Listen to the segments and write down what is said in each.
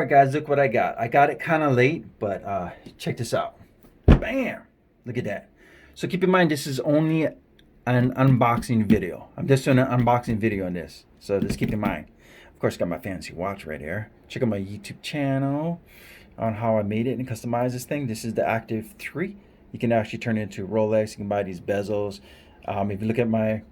right, guys, look what I got. I got it kind of late, but check this out. Bam! Look at that. So keep in mind, this is only an unboxing video. I'm just doing an unboxing video on this. So just keep in mind. Of course, got my fancy watch right here. Check out my YouTube channel on how I made it and customized this thing. This is the Active 3. You can actually turn it into Rolex. You can buy these bezels. If you look at my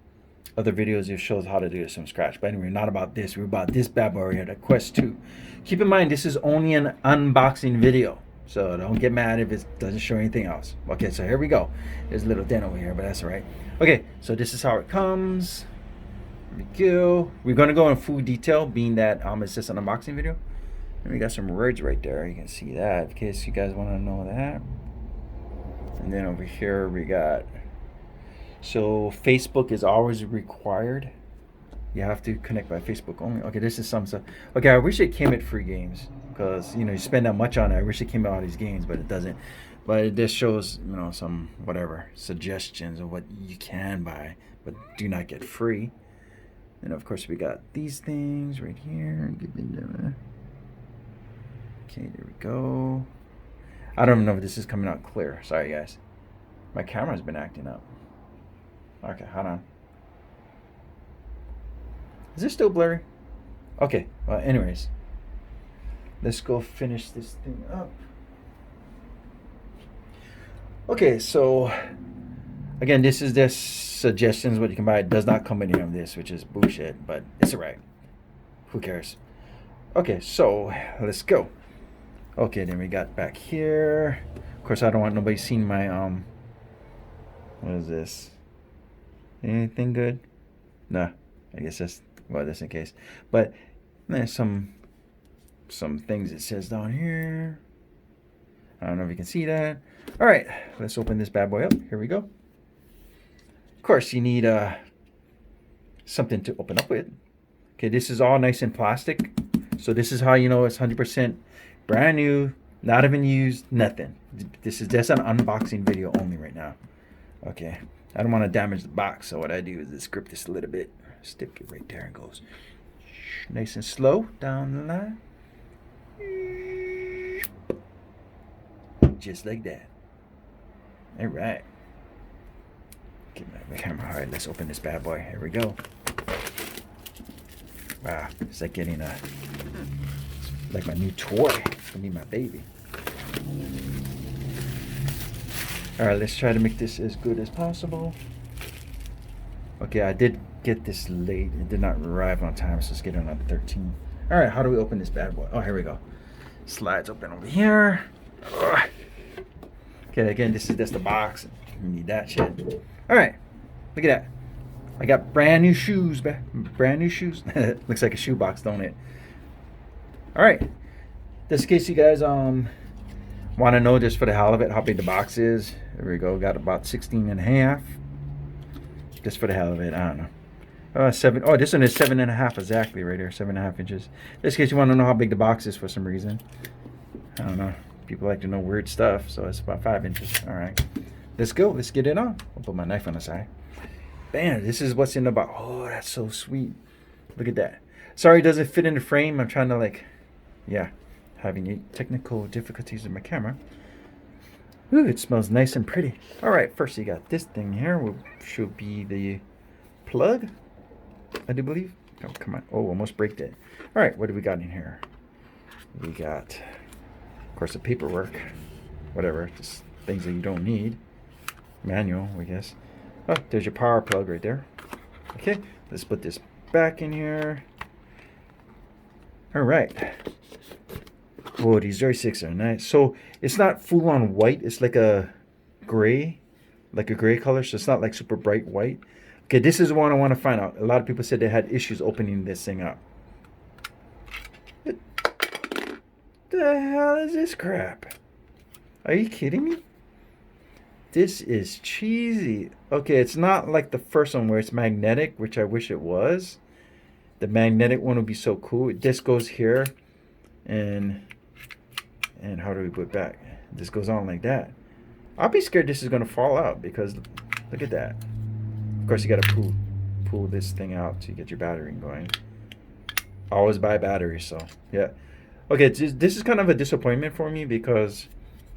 other videos, it shows how to do this from scratch. But anyway, not about this. We're about this bad boy right here, the Quest 2. Keep in mind, this is only an unboxing video. So don't get mad if it doesn't show anything else. Okay, so here we go. There's a little dent over here, but that's all right. Okay, so this is how it comes. Here we go. We're going to go in full detail, being that it's just an unboxing video. And we got some words right there. You can see that in case you guys want to know that. And then over here we got, so Facebook is always required. You have to connect by Facebook only. Okay, this is some stuff. Okay, I wish it came with free games, because you spend that much on it. I wish it came with all these games, but it doesn't. But it just shows some whatever suggestions of what you can buy, but do not get free. And of course we got these things right here. Okay, there we go. I don't know if this is coming out clear. Sorry guys, my camera's been acting up. Okay, hold on. Is this still blurry? Okay, well, anyways, let's go finish this thing up. Okay, so again, this is just suggestions what you can buy. It does not come in any of this, which is bullshit, but it's alright. Who cares? Okay, so let's go. Okay, then we got back here. Of course, I don't want nobody seeing my what is this? Anything good? Nah, I guess that's, well, just in case. But there's some things it says down here. I don't know if you can see that. All right, let's open this bad boy up. Here we go. Of course, you need something to open up with. Okay, this is all nice and plastic. So this is how you know it's 100% brand new, not even used, nothing. This is just an unboxing video only right now. Okay, I don't want to damage the box, so what I do is just grip this a little bit, stick it right there, and goes nice and slow down the line. Just like that. All right. Get my camera. All right, let's open this bad boy. Here we go. Wow, it's like getting like my new toy for me, my baby. All right, let's try to make this as good as possible. Okay, I did get this late. It did not arrive on time, so let's get it on 13. All right, how do we open this bad boy? Oh, here we go. Slides open over here. Ugh. Okay, again, this is just the box. You need that shit. All right, look at that. I got brand new shoes, brand new shoes. Looks like a shoe box, don't it? All right, just in case you guys want to know, just for the hell of it, how big the box is. There we go. Got about 16 and a half. Just for the hell of it, I don't know. 7. Oh, this one is 7.5 exactly right here. 7.5 inches. Just in case you want to know how big the box is for some reason. I don't know. People like to know weird stuff, so it's about 5 inches. All right, let's go. Let's get it on. I'll put my knife on the side. Bam, this is what's in the box. Oh, that's so sweet. Look at that. Sorry it doesn't fit in the frame. I'm trying to having technical difficulties with my camera. Ooh, it smells nice and pretty. All right, first you got this thing here, which should be the plug, I do believe. Oh, come on. Oh, almost break that. All right, what do we got in here? We got, of course, the paperwork, whatever, just things that you don't need. Manual, I guess. Oh, there's your power plug right there. Okay, let's put this back in here. All right. Oh, these joysticks are nice. So it's not full on white. It's like a gray color. So it's not like super bright white. Okay, this is one I want to find out. A lot of people said they had issues opening this thing up. What the hell is this crap? Are you kidding me? This is cheesy. Okay, it's not like the first one where it's magnetic, which I wish it was. The magnetic one would be so cool. This goes here, and how do we put it back? This goes on like that. I'll be scared this is gonna fall out, because look at that. Of course, you gotta pull this thing out to get your battery going. Always buy batteries, so yeah. Okay, this is kind of a disappointment for me because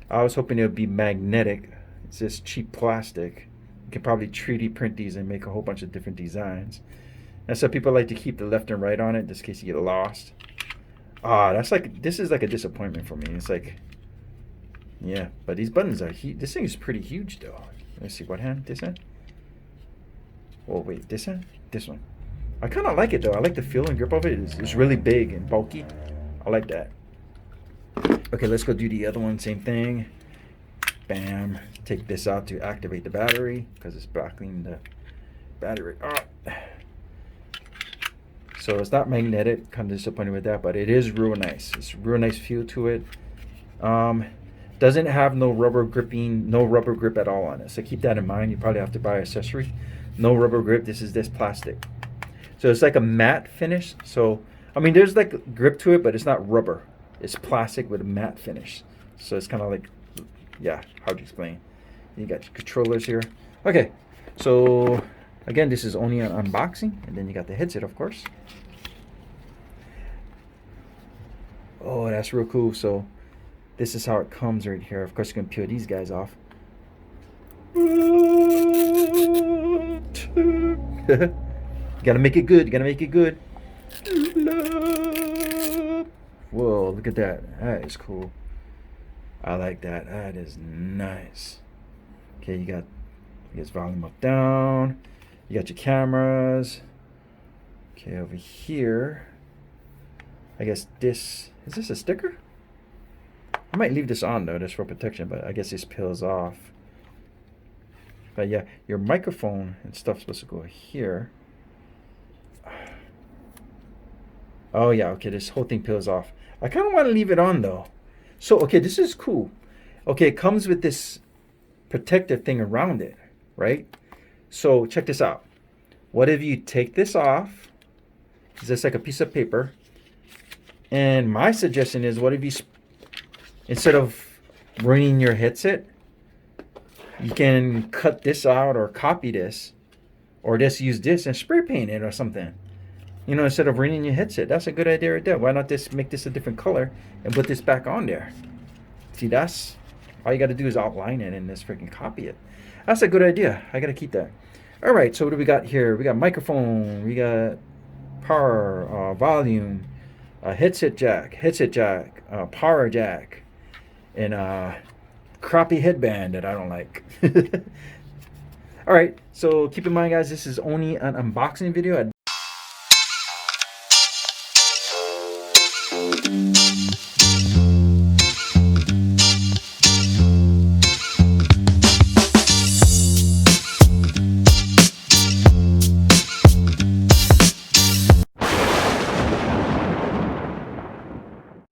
I was hoping it would be magnetic. It's just cheap plastic. You can probably 3D print these and make a whole bunch of different designs. And so people like to keep the left and right on it just in case you get lost. Ah, this is like a disappointment for me. It's like, yeah, but these buttons are huge. This thing is pretty huge though. Let's see, what hand? This hand? Oh wait, this hand? This one. I kind of like it though. I like the feel and grip of it. It's really big and bulky. I like that. Okay, let's go do the other one. Same thing. Bam. Take this out to activate the battery because it's blocking the battery. Oh. So it's not magnetic. Kind of disappointed with that, but it is real nice. It's real nice feel to it. Doesn't have no rubber grip at all on it. So keep that in mind. You probably have to buy an accessory. No rubber grip. This is this plastic. So it's like a matte finish. So I mean, there's like grip to it, but it's not rubber. It's plastic with a matte finish. So it's kind of like, yeah, how to explain? You got your controllers here. Okay, so again, this is only an unboxing, and then you got the headset, of course. Oh, that's real cool. So this is how it comes right here. Of course, you can peel these guys off. Gotta make it good. You gotta make it good. Whoa, look at that. That is cool. I like that. That is nice. Okay, you got volume up, down. You got your cameras. Okay, over here. I guess is this a sticker? I might leave this on though, just for protection, but I guess this peels off. But yeah, your microphone and stuff's supposed to go here. Oh yeah, okay, this whole thing peels off. I kind of want to leave it on though. So, okay, this is cool. Okay, it comes with this protective thing around it, right? So check this out. What if you take this off? It's just like a piece of paper. And my suggestion is, what if you, instead of ruining your headset, you can cut this out or copy this, or just use this and spray paint it or something. You know, instead of ruining your headset. That's a good idea right there. Why not just make this a different color and put this back on there? See, that's all you got to do is outline it and just freaking copy it. That's a good idea. I got to keep that. All right, so what do we got here? We got microphone, we got power, volume, headset jack, power jack, and crappy headband that I don't like. All right, so keep in mind, guys, this is only an unboxing video.